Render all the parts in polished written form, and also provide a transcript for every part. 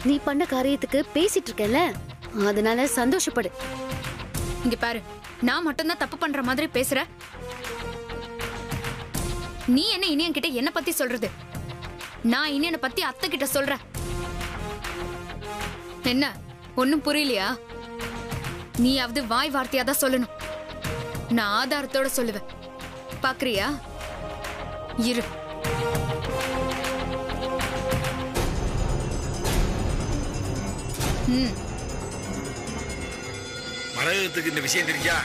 நீ பண்ண காரியத்துக்கு பேசிட்டு இருக்கல, அதனால சந்தோஷப்படு. இங்க பாரு, நான் மட்டும்தான் தப்பு பண்ற மாதிரி பேசுற. நீ என்ன இனியன் கிட்ட என்ன பத்தி சொல்றது? நான் இனியனை பத்தி அத்தை கிட்ட சொல்றேன். என்ன ஒண்ணும் புரியலையா? நீயாவது வாய் வார்த்தையா தான் சொல்லணும். நான் ஆதாரத்தோட சொல்லுவேன். பாக்குறியா? இரு. மரகதத்துக்கு இந்த விஷயம் தெரிஞ்சா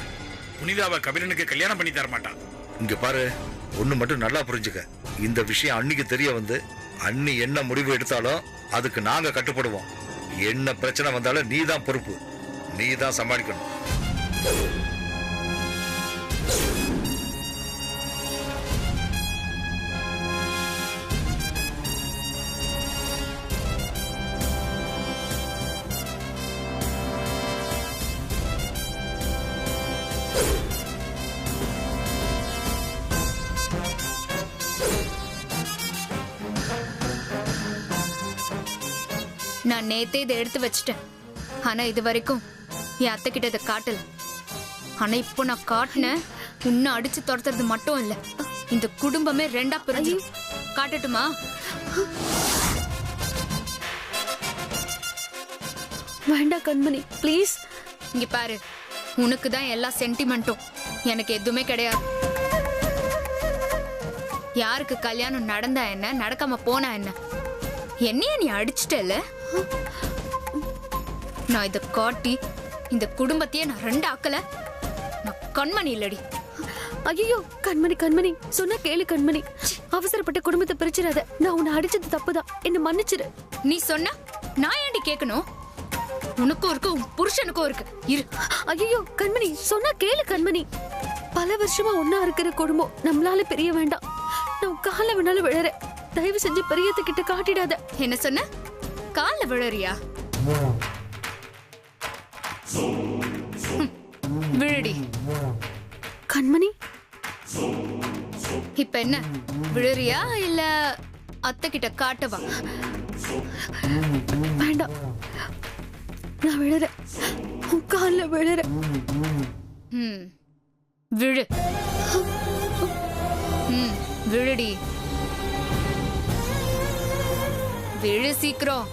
புனிதாவை கபிலனுக்கு கல்யாணம் பண்ணி தர மாட்டான். இங்க பாரு, ஒண்ணு மட்டும் நல்லா புரிஞ்சுக்க. இந்த விஷயம் அன்னிக்கு தெரிய வந்து அண்ணி என்ன முடிவு எடுத்தாலும் அதுக்கு நாங்க கட்டுப்படுவோம். என்ன பிரச்சனை வந்தாலும் நீ தான் பொறுப்பு, நீ தான் சமாளிக்கணும். நான் நேத்தே இதை எடுத்து வச்சிட்டேன். ஆனா இது வரைக்கும் என் அத்தை கிட்ட இதை காட்டல. ஆனா இப்போ நான் காட்டினேன். உன்னை அடிச்சு துரத்துறது மட்டும் இல்ல, இந்த குடும்பமே ரெண்டா பிரிஞ்சு. காட்டட்டுமா? வேண்டாம் கண்மணி, ப்ளீஸ். இங்க பாரு, உனக்கு தான் எல்லா சென்டிமெண்ட்டும், எனக்கு எதுவுமே கிடையாது. யாருக்கு கல்யாணம் நடந்தா என்ன, நடக்காம போனா என்ன? என்னைய நீ அடிச்சிட்டல. நான் இத காட்டி இந்த குடும்பத்தையே நான் ரெண்டு ஆக்கல. நான் கண்மணி இல்லடி. ஐயோ கண்மணி, கண்மணி சொன்னா கேளு கண்மணி. அவசரப்பட்ட குடும்பத்தை பிரிச்சிடாத. நான் உன்னை அடிச்சது தப்புதான், என்ன மன்னிச்சிரு. நீ சொன்னா நான் ஏண்டி கேட்கணும்? உனக்கும் இருக்கு, உன் புருஷனுக்கும் இருக்கு. இரு. ஐயோ கண்மணி, சொன்னா கேளு கண்மணி. பல வருஷமா ஒன்னா இருக்கிற குடும்பம் நம்மளால பிரிய வேண்டாம். நான் கால வேணாலும் விழற. தயவு செஞ்சு பெரியத்துக்கிட்ட காட்டிடாத. என்ன சொன்ன? கால்ல விழறியா? விழுடி. கண்மணி, இப்ப என்ன விழுறியா இல்ல அத்தை கிட்ட காட்டவா? வேண்டாம், நான் விழற. உன் கால்ல விழற. விழு. விழுடி. விழு சீக்கிரம்.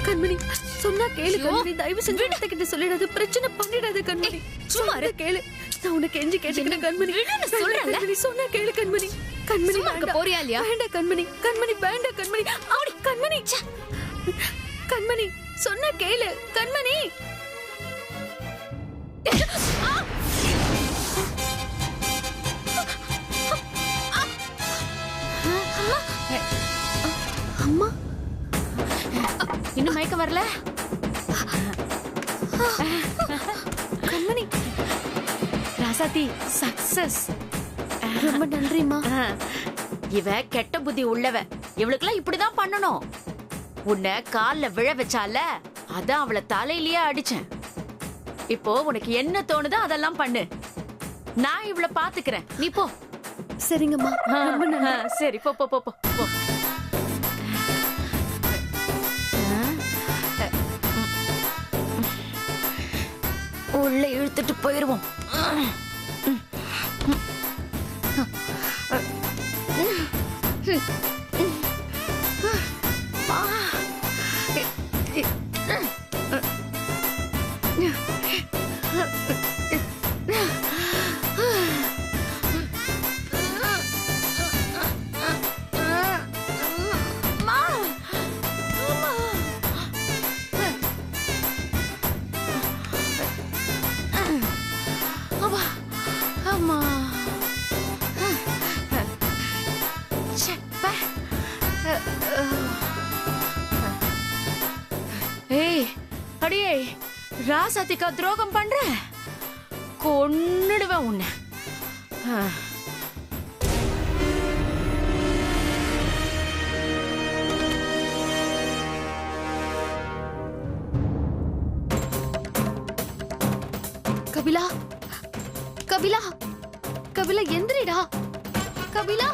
கண்மணி, சொன்னா கேளு கண்மணி. தயவு செஞ்சு அத்தை கிட்ட சொல்லிடாத, பிரச்சனை பண்ணிடாத கண்மணி. சும்மா கேளு, நான் உனக்கு கெஞ்சி கேட்டுக்கிறேன் கண்மணி. சொல்றேன், சொன்னா கேளு கண்மணி. கண்மணி போறியா இல்லையா? வேண்டாம் கண்மணி, கண்மணி வேண்டாம் கண்மணி. ஆடி கண்மணி, கண்மணி சொன்னா கேளு கண்மணி. அம்மா, இன்னும் மயக்கம் வரல? கண்மணி. ராசாத்தி சக்சஸ். ரொம்ப நன்றிமா. இவ கெட்ட புத்தி உள்ளவ. இவளுக்கெல்லாம் இப்படிதான் பண்ணணும். உன்னை கால்ல விழ வச்சால, அதான் அவளை தலையிலேயே அடிச்சேன். இப்போ உனக்கு என்ன தோணுதோ அதெல்லாம் பண்ணு. நான் இவளை பாத்துக்கிறேன், நீ போ. சரிங்கம்மா, ரொம்ப நன்றி. சரி, போ போ போ போ. உள்ள இழுத்துட்டு போயிருவோம். டேய் ராசாத்திக்கா துரோகம் பண்ற, கொன்னுடுவேன் உன்னை. கபிலா, கபிலா, கபிலா எந்திரிடா. கபிலா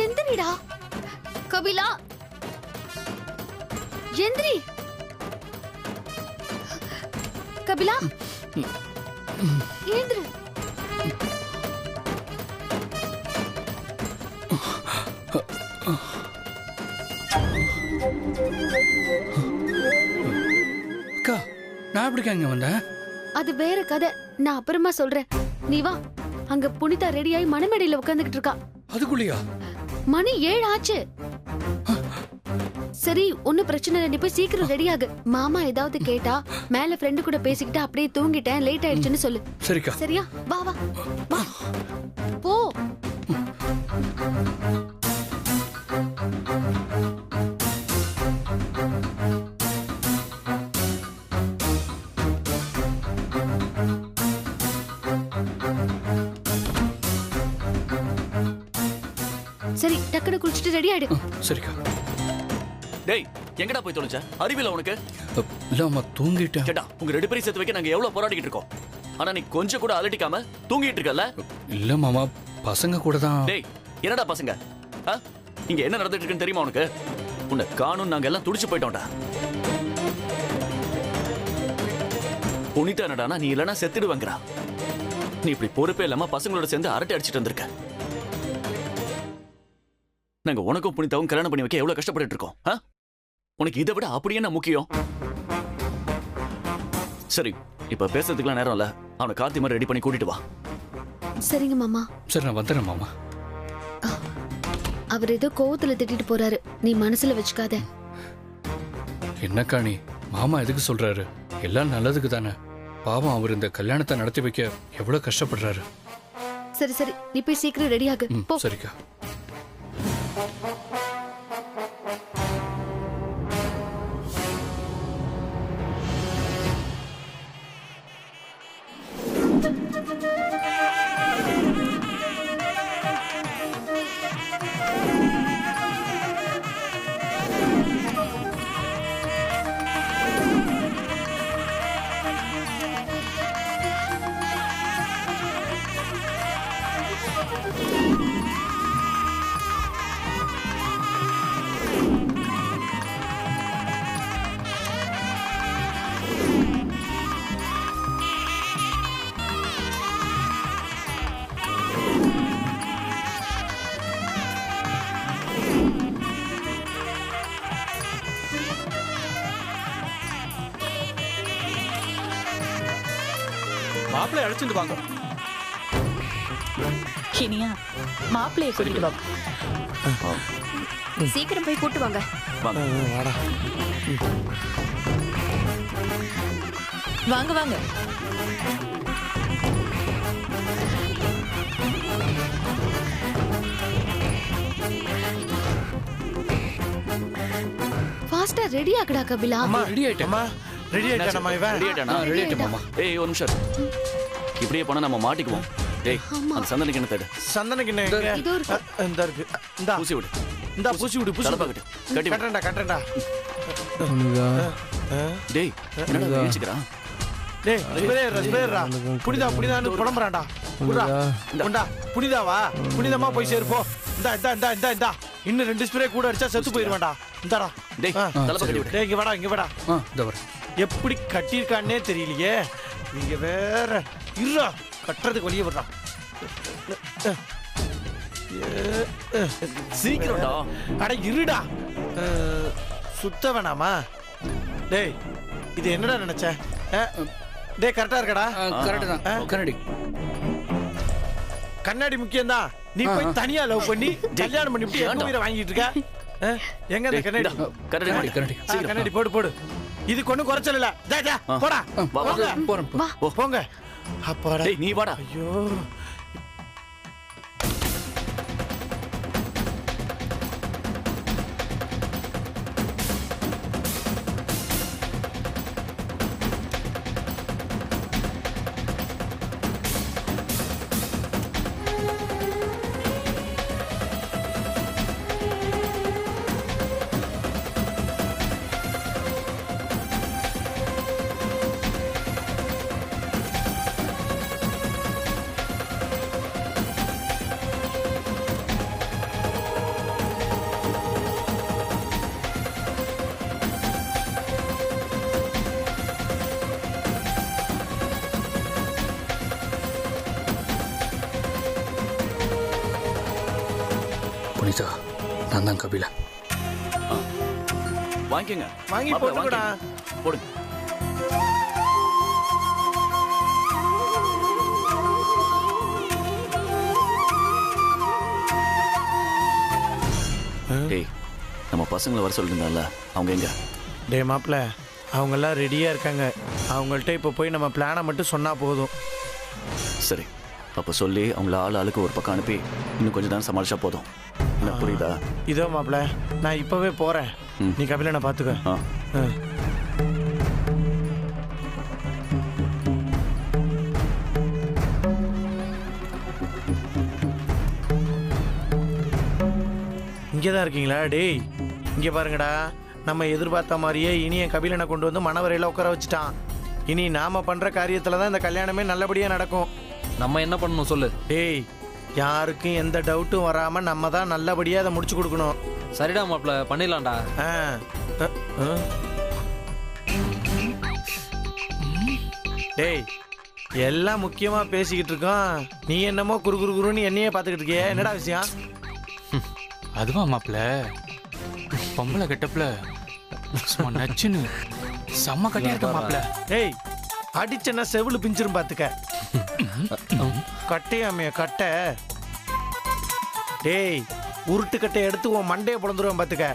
எந்திரிடா. கபிலா எந்திரி. கபிலா ஏந்திரு. அக்கா, நான் எப்படிக்கா இங்க வந்தேன்? அது வேற கதை, நான் அப்புறமா சொல்றேன். நீ வா. அங்க புனிதா ரெடியாயி மணமேடையில உட்கார்ந்துகிட்டு இருக்கா. அதுக்குள்ளயா? மணி 7 ஆச்சு. சரி, ஒன்னும் பிரச்சனை இல்லை, நீ போய் சீக்கிரம் ரெடியாகு. மாமா ஏதாவது கேட்டா மேல ஃப்ரெண்டு கூட பேசிக்கிட்டு அப்படியே தூங்கிட்டேன், லேட் ஆயிடுச்சுன்னு சொல்லு. சரிக்கா. சரியா? வா வா வா போ. சரி, டக்குனு குளிச்சுட்டு ரெடி ஆயிடு. சரிக்கா. டேய், எங்கடா போய் தொலைச்ச? அறிவில உனக்கு? இல்லம்மா, தூங்கிட்டேன். கேட்டா உங்க 2 பேரையும் சேர்த்து வைக்க நாங்க எவ்வளவு போராடிக்கிட்டு இருக்கோம். ஆனா நீ கொஞ்சம் கூட அலட்டிக்காம தூங்கிட்டு இருக்கல. இல்ல மாமா, பசங்க கூட தான். டேய், என்னடா பசங்க? இங்க என்ன நடந்துட்டு இருக்குன்னு தெரியுமா உனக்கு? உன்னை காணும் நாங்க எல்லாம் துடிச்சு போயிட்டோம்டா. புனிதா என்னடானா நீ இல்லனா செத்துடுவாங்கடா. நீ இப்படி பொறுப்பே இல்லாம பசங்களோட சேர்ந்து அரட்டை அடிச்சிட்டு வந்திருக்க. நாங்க உனக்கும் புனிதாவும் கல்யாணம் பண்ணி வைக்க எவ்வளவு கஷ்டப்பட்டு இருக்கோம். உனக்கு இதை விட அப்படி என்ன முக்கியம்? சரி, இப்ப பேசுறதுக்குலாம் நேரம் இல்ல. அவனை கார்த்தி மாதிரி ரெடி பண்ணி கூட்டிட்டு வா. சரிங்க மாமா. சரி, நான் வந்துடுறேன் மாமா. அவர் ஏதோ கோவத்துல திட்டிட்டு போறாரு, நீ மனசுல வச்சுக்காத. என்னக்கா நீ? மாமா எதுக்கு சொல்றாரு? எல்லாம் நல்லதுக்கு தானே. பாவம், அவர் இந்த கல்யாணத்தை நடத்தி வைக்க எவ்வளவு கஷ்டப்படுறாரு. சரி சரி, நீ போய் சீக்கிரம் ரெடியாகு. போ. சரிக்கா. மாப்பிள்ளை அழைச்சிட்டு வாங்க. இனியா, மாப்பிள்ளைய கூட்டிட்டு வா. சீக்கிரம் போய் கூட்டு வாங்க. வாடா. வாங்க வாங்க. ஃபாஸ்டா ரெடி ஆகடா கபிலா. அம்மா ரெடி ஆயிட்டேன். அம்மா ரெடி ஆயிட்டானம்மா இவன்? ரெடி ஆயிட்டானா? ரெடி ஆயிட்டேன் மாமா. ஏய், ஒரு நிமிஷம். இப்படியே போனா நம்ம மாட்டிக்குவோம். டேய், அந்த சந்தனக்கு என்ன தேடு? சந்தனக்கு என்ன எங்க? இதோ இருக்கு. இந்த இருக்கு. இந்தா பூசி விடு. இந்தா பூசி விடு, பூசி தலப்பா விடு. கட்டு. கட்டி விடு. கட்டறேன்டா, கட்டறேன்டா. டேய், என்னடா வீழ்ச்சிக்கிறான்? டேய், ரஸ்பேரா. புனிதான்னு புலம்பறான்டா. குடுடா. கொண்டா. புனிதாவா? புனிதமா போய் சேரு போ. இந்தா. இன்னும் 2 ஸ்ப்ரே கூட அடிச்சா செத்து போயிடுவான்டா. இந்தாடா. டேய், தலப்பா கட்டி விடு. டேய், இங்க வாடா. இதோ வரேன். எப்படி கட்டியிருக்கான்னே தெரியலையே. நீங்க வேற இருடா, கட்டுறதுக்கு வழியே விடுறா. சீக்கிரம்டா. அட இருடா. சுத்த வேணாமா? டேய், இது என்னடா நினைச்ச? டேய், கரெக்டா இருக்கடா? கரெக்ட் தான். கரடி. கண்ணாடி முக்கியம்தான். நீ போய் தனியா லவ் பண்ணி கல்யாணம் பண்ணி இப்படி எங்க உயிரை வாங்கிட்டு இருக்க? எங்க அந்த கண்ணாடி? கரடி. கண்ணாடி போடு. இது கொண்டு குறைச்சல் இல்ல. போடா. போங்க. அப்பாடா. டேய், நீ வாடா. ஐயோ, புனிதா, நான் தான் கபிலா. வாங்கிக்கங்க. வாங்கி மாப்பிள, போட்டுக்கடா. வாங்கிக்கங்க. போடுங்க. டேய், நம்ம பசங்களை வர சொல்லிருந்தால, அவங்க எங்க? டேய் மாப்பிள்ள, அவங்கெல்லாம் ரெடியாக இருக்காங்க. அவங்கள்ட்ட இப்போ போய் நம்ம பிளானை மட்டும் சொன்னால் போதும். சரி, அப்போ சொல்லி அவங்கள ஆளுக்கு ஒரு பக்கம் அனுப்பி இன்னும் கொஞ்சம் நேரம் சமாளிச்சா போதும். என்ன புரியுதா? இதோ மாப்பிள்ள, நான் இப்போவே போகிறேன். நீ கபிலனை பார்த்துக்க. ஆ. இங்கே தான் இருக்கீங்களா? டேய், இங்கே பாருங்கடா. நம்ம எதிர்பார்த்த மாதிரியே இனிய கபிலனை கொண்டு வந்து மணவரையில் உட்கார வச்சுட்டான். இனி நாம பண்ற காரியத்துல தான் இந்த கல்யாணமே நல்லபடியா நடக்கும். நம்ம என்ன பண்ணணும் சொல்லு. டேய், யாருக்கும் எந்த டவுட்டும் வராம நம்ம தான் நல்லபடியா அதை முடிச்சு கொடுக்கணும். சரிடா மாப்ள, பண்ணிடலாம்டா. டேய், எல்லாம் முக்கியமா பேசிக்கிட்டு இருக்கோம். நீ என்னமோ குறுன்னு என்னையே பார்த்துக்கிட்டு இருக்கிய. என்னடா விஷயம்? அதுவா மாப்பிள்ள, பொம்பளை கெட்டப்ல சும்மா நச்சுன்னு செம்ம கட்டியா இருக்க மாப்பிள்ள. டேய், அடிச்சனா செவிலு பிஞ்சிரும் பாத்துக்க. கட்டையாமைய கட்டை. டேய், உருட்டு கட்டை எடுத்து உன் மண்டையை பிளந்துருவேன் பாத்துக்க.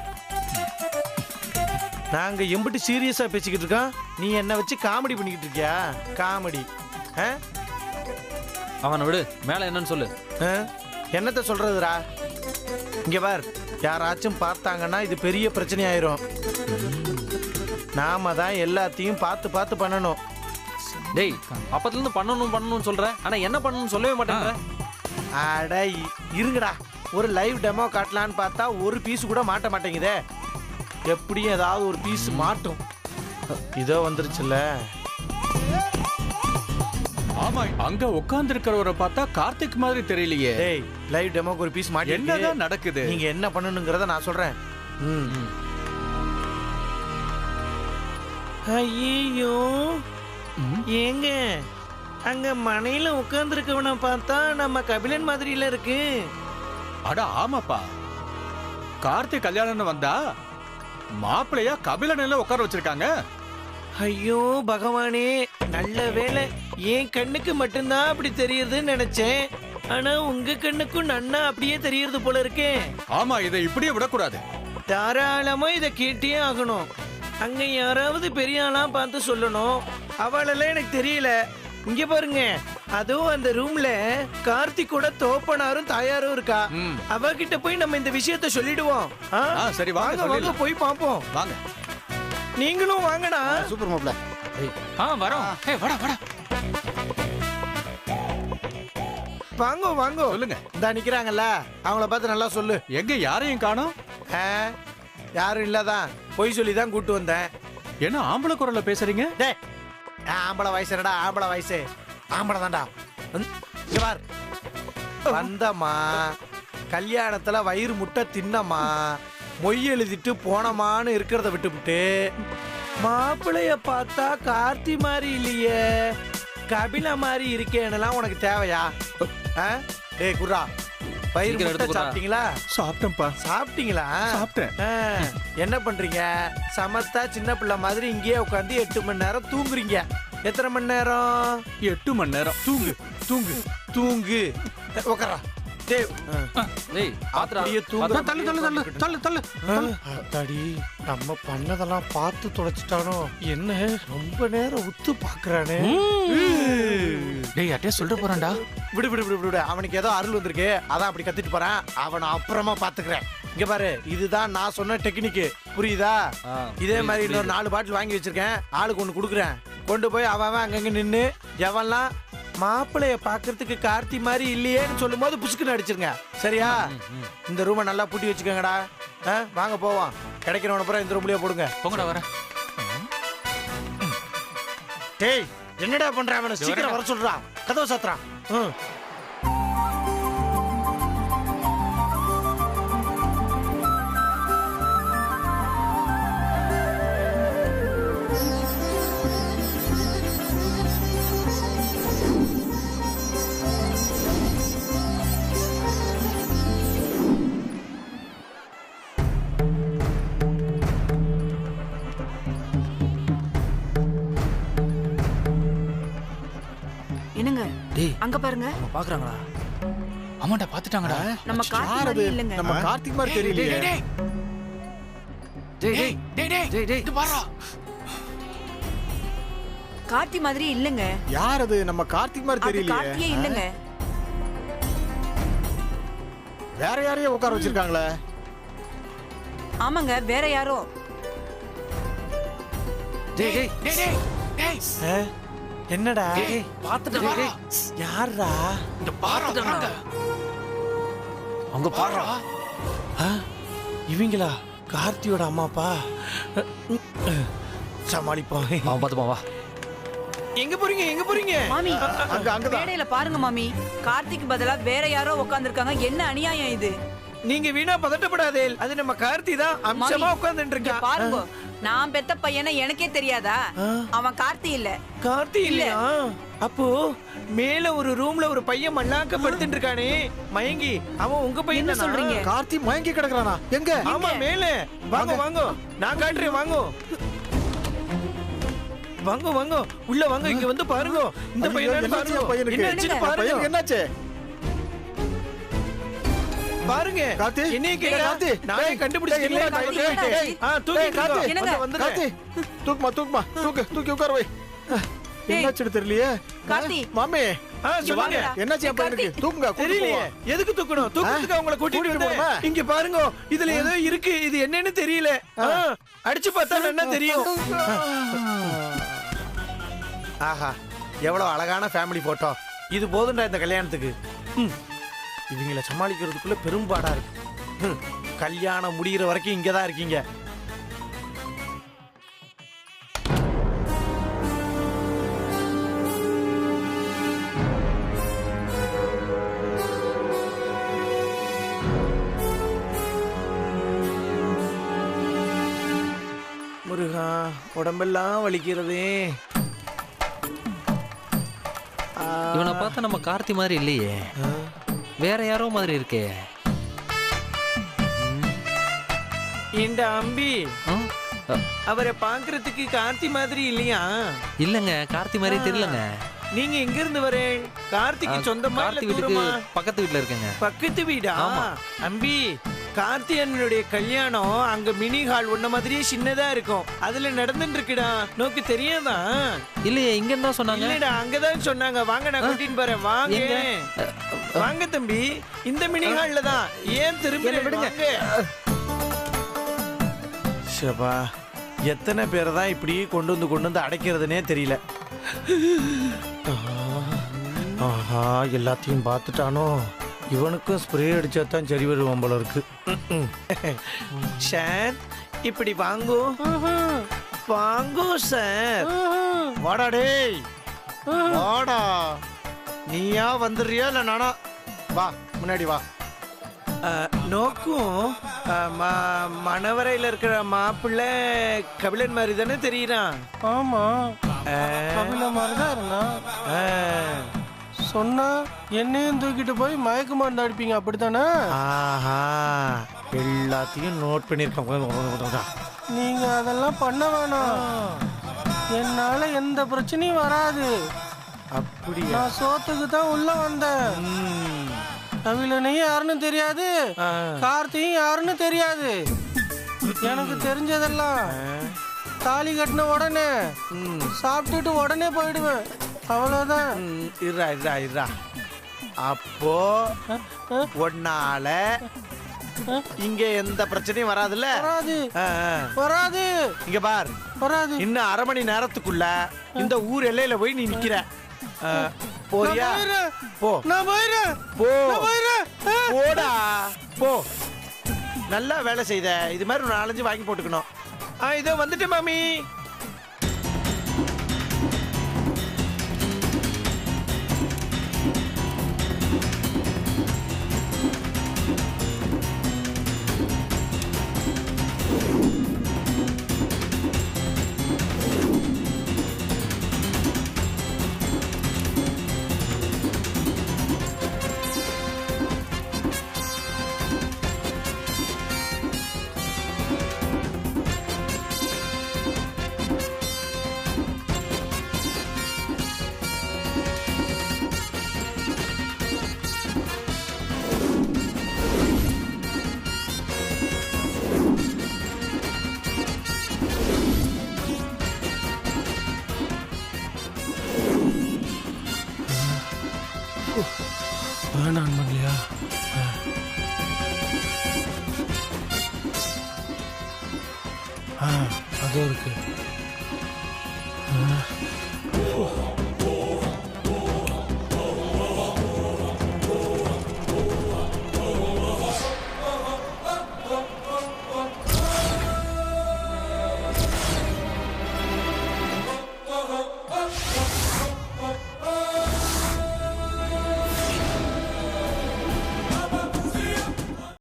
நாங்க எம்பிட்டு சீரியஸா பேசிக்கிட்டு இருக்கோம், நீ என்ன வச்சு காமெடி பண்ணிக்கிட்டு இருக்கியா? காமெடி. அவனை விடு, மேல என்னன்னு சொல்லு. என்னத்த சொல்றதுடா? இங்க பார், யாராச்சும் பார்த்தாங்கன்னா இது பெரிய பிரச்சனை ஆயிரும். நாம தான் எல்லாத்தையும் பார்த்து பண்ணணும். டேய், அப்பத்துல இருந்து பண்ணணும்னு சொல்ற, ஆனா என்ன பண்ணணும்னு சொல்லவே மாட்டேங்கிற. அட இருங்கடா, ஒரு லைவ் டெமோ காட்டலான்னு பார்த்தா ஒரு பீஸ் கூட மாட்ட மாட்டேங்குதே. எப்படியும் ஏதாவது ஒரு பீஸ் மாட்டும். இதோ வந்துருச்சுல்ல. ஆமா, அங்க உட்கார்ந்து இருக்கிறவரை பார்த்தா கார்த்திக் மாதிரி தெரியலையே. டேய், லைவ் டெமோக்கு ஒரு பீஸ் மாட்டி. என்னதான் நடக்குது? நீங்க என்ன பண்ணணுங்கிறத நான் சொல்றேன். ஐயோ, ஏங்க அங்க மனையில உட்கார்ந்து இருக்கவனை பார்த்தா நம்ம கபிலன் மாதிரில இருக்கு. அட ஆமாப்பா, கார்த்திக் கல்யாணம் வந்தா மாப்பிள்ளையா கபிலனில உட்கார வச்சிருக்காங்க. ஐயோ பகவானே, நல்ல வேலை என் கண்ணுக்கு மட்டும்தான் அப்படி தெரியுதுன்னு நினைச்சேன். ஆனா உங்க கண்ணுக்கும் நன்னா அப்படியே தெரியறது போல இருக்கே. ஆமா, இதை இப்படியே விடக்கூடாது. தாராளமா இதை கேட்டே ஆகணும். அங்க யாராவது பெரிய ஆளா பார்த்து சொல்லணும். அவளெல்லாம் எனக்கு தெரியல. இங்க பாருங்க, அதுவும் அந்த ரூம்ல கார்த்திகோட தோப்பனாரும் தாயாரும் இருக்கா. அவகிட்ட போய் நம்ம இந்த விஷயத்த சொல்லிடுவோம். சரி வாங்க, வாங்க போய் பாப்போம். வாங்க, நீங்களும் வாங்கடா. சூப்பர் மாப்ள. வரோம். வாடா வாடா. வாங்க வாங்க. சொல்லுங்க. இந்த நிக்கிறாங்கல்ல, அவங்கள பார்த்து நல்லா சொல்லு. எங்க யாரையும் காணோம்? யாரும் இல்லதான், பொய் சொல்லி தான் கூட்டு வந்தேன். என்ன ஆம்பளை குரல்ல பேசுறீங்க? டேய், ஆம்பளை வயசு என்னடா? ஆம்பளை வயசு ஆம்பளை தான்டா. இங்க பார், வந்தம்மா கல்யாணத்துல வயிறு முட்டை தின்னம்மா, மொய் எழுதிட்டு போனமான்னு இருக்கிறத விட்டுவிட்டு மாப்பிள்ளைய பார்த்தா கார்த்தி மாதிரி இல்லையே கபிலா மாதிரி இருக்கேன்னெல்லாம் உனக்கு தேவையா? டேய் குர்ரா, வயிறு முட்டை சாப்பிட்டீங்களா? சாப்பிட்டேன்ப்பா. சாப்பிட்டீங்களா? சாப்பிட்டேன். என்ன பண்றீங்க? சமத்தா சின்ன பிள்ளை மாதிரி இங்கேயே உட்காந்து 8 மணி நேரம் தூங்குறீங்க. எத்தனை மணி நேரம்? 8 மணி நேரம். தூங்கு தூங்கு தூங்கு. உட்காரா. நம்ம பண்ணதெல்லாம் பார்த்து தொலைச்சிட்டானோ என்ன? ரொம்ப நேரம் உத்து பாக்குறானே. டேய், அட்டே சொல்லிட்டு போறான்டா. விடு விடு விடு விடு, அவனுக்கு ஏதோ அருள் வந்திருக்கு, அதான் அப்படி கத்திட்டு போறான். அவனை அப்புறமா பாத்துக்கிறேன். இங்க பாரு, இதுதான் நான் சொன்ன டெக்னிக், புரியுதா? இதே மாதிரி இன்னொரு 4 பாட்டில் வாங்கி வச்சிருக்கேன். ஆளுக்கு ஒண்ணு கொடுக்குறேன். கொண்டு போய் அவன் அங்கங்க நின்னு எவன்லாம் மாப்பிள்ளைய பாக்குறதுக்கு கார்த்தி மாதிரி இல்லையேன்னு சொல்லும் போது புசுக்குன்னு அடிச்சிருங்க. சரியா? இந்த ரூமை நல்லா பூட்டி வச்சுக்கோங்கடா. வாங்க போவோம். கிடைக்கிறவன பூரா இந்த ரூம்லயே போடுங்க. போங்கடா வர. டேய், என்னடா பண்ற? அவனை சீக்கிரம் வர சொல்றா. கதவை சாத்துறான். அங்க பாருங்க. பாக்குறாங்களா? ஆமாடா பாத்துட்டாங்கடா. நம்ம கார்த்திக் மாதிரி இல்லங்க. நம்ம கார்த்திக் மாதிரி தெரியலையே. டேய் இது பாறா. கார்த்திக் மாதிரி இல்லங்க. யார் அது? நம்ம கார்த்திக் மாதிரி அது தெரியலையே. கார்த்தியே இல்லங்க. வேற யாரையும் உட்கார வச்சிருக்காங்களே. ஆமாங்க, வேற யாரோ. என்னடா பாத்துட்டாங்க. யாரா? இந்த பாத்துட்டாங்க. அவங்க பாறா. இவங்களா? கார்த்தியோட அம்மாப்பா. சமாளிப்போம். அவன் பாத்துப்பா வா. எங்க போறீங்க? மாமி, அங்கதான். மேடையில பாருங்க மாமி. கார்த்திக் பதிலா வேற யாரோ உட்கார்ந்திருக்காங்க. என்ன அநியாயம் இது? நீங்க வீணா பதட்டப்படாதே. அது நம்ம கார்த்தி தான் அம்சமா உட்கார்ந்துட்டு இங்க இருக்கா. பாருங்க, நான் பெத்த பையனை எனக்கே தெரியாதா? அவன் கார்த்தி இல்ல. கார்த்தி இல்லையா? அப்போ மேல ஒரு ரூம்ல ஒரு பையன் மல்லாக்க படுத்துட்டு இருக்கானே மயங்கி, அவன் உங்க பையன் என்ன சொல்றீங்க? கார்த்தி மயங்கி கிடக்குறானா? எங்க? ஆமா மேல. வாங்க நான் காட்டுறேன். வாங்க உள்ள வாங்க. இங்க வந்து பாருங்க. இந்த பையன் பாருங்க. என்னாச்சு பாருங்க. கார்த்தி என்னைய கேக்குறா? நானே கண்டுபிடிச்சிட்டேன். தூக்கி உட்கார வை. என்னாச்சு தெரியலையே. கார்த்தி மாமே சொல்லுங்க. என்னாச்சு என் பையனுக்கு? தூக்குங்க. தெரியலையே. எதுக்கு தூக்கணும்? தூக்கத்துக்கு அவங்கள கூட்டிட்டு வந்தேன். இங்க பாருங்க, இதுல ஏதோ இருக்கு. இது என்னன்னு தெரியல. அடிச்சு பார்த்தா என்ன தெரியும். ஆஹா, எவ்வளவு அழகான ஃபேமிலி போட்டோ. இது போதுண்டா இந்த கல்யாணத்துக்கு. இவங்களை சமாளிக்கிறதுக்குள்ள பெரும்பாடா இருக்கு. கல்யாணம் முடிகிற வரைக்கும் இங்கதான் இருக்கீங்க. முருகா, உடம்பெல்லாம் வலிக்கிறதே. இவனை பார்த்தா நம்ம கார்த்தி மாதிரி இல்லையே, வேற யாரோ மாதிரி இருக்கே. இந்த அம்பி அவரை பாக்குறதுக்கு கார்த்தி மாதிரி இல்லையா? இல்லங்க, கார்த்தி மாதிரி தெரியலங்க. நீங்க எங்க இருந்து வரே? கார்த்திக்கு சொந்தமா? கார்த்தி வீட்டுக்கு பக்கத்து வீட்டுல இருக்கேங்க. பக்கத்து வீடா? அம்பி, கார்த்தி அண்ணனுடைய கல்யாணம் அங்க மினி ஹால் ஒன்ன மாதிரியே சின்னதா இருக்கும். அதுல நடந்துட்டு இருக்குடா. நோக்கு தெரியாதா? இல்லையே, இங்க இருந்தா சொன்னாங்க. இல்லடா, அங்கதான் சொன்னாங்க. வாங்க, நான் கூட்டிட்டு போறேன். வாங்க தம்பி, இந்த மினி ஹால்ல தான். ஏன் திரும்பி விடுங்க. ஷபா, எத்தனை பேரை தான் இப்படி கொண்டு வந்து அடைக்கிறதுனே தெரியல. ஆஹா, எல்லாத்தையும் பார்த்துட்டானோ. இவனுக்கும் ஸ்ப்ரே அடிச்சா தான் சரி வருவான் போல இருக்கு. சார், இப்படி வாங்கோ சார். வாடா டேய், வாடா. நீயா வந்துடுறியா இல்ல நானா? வா, முன்னாடி வா. நோக்கும் மணவரையில இருக்கிற மாப்பிள்ளை கபிலன் மாதிரி தானே தெரியுறான்? ஆமா, கபிலன் மாதிரி தான் இருந்தான். சொன்னா என்னையும் தூக்கிட்டு போய் மயக்க மருந்து அடிப்பீங்க, அப்படித்தானே? ஆஹா, எல்லாத்தையும் நோட் பண்ணிருக்கேன். நீங்க அதெல்லாம் பண்ண வேணாம். என்னால எந்த பிரச்சனையும் வராது. அப்படியா? நான் சோத்துக்கு தான் உள்ள வந்தேன். கபிலனையும் யாருன்னு தெரியாது, கார்த்தியும் யாருன்னு தெரியாது. எனக்கு தெரிஞ்சதெல்லாம் தாலி கட்டின உடனே சாப்பிட்டுட்டு உடனே போயிடுவேன். அவ்வளவுதான். இருடா. அப்போ ஒன்னால இங்க எந்த பிரச்சனையும் வராதுல்ல? வராது. இங்க பார், வராது. இன்னும் அரை மணி நேரத்துக்குள்ள இந்த ஊர் எல்லையில போய் நீ நிக்கிற. போறியா? போ. நான் போயிடுறேன். போடா, போ. நல்லா வேலை செய்த. இது மாதிரி ஒரு 4-5 வாங்கி போட்டுக்கணும். இதோ வந்துட்டு மாமி. அதுவும் இருக்கு.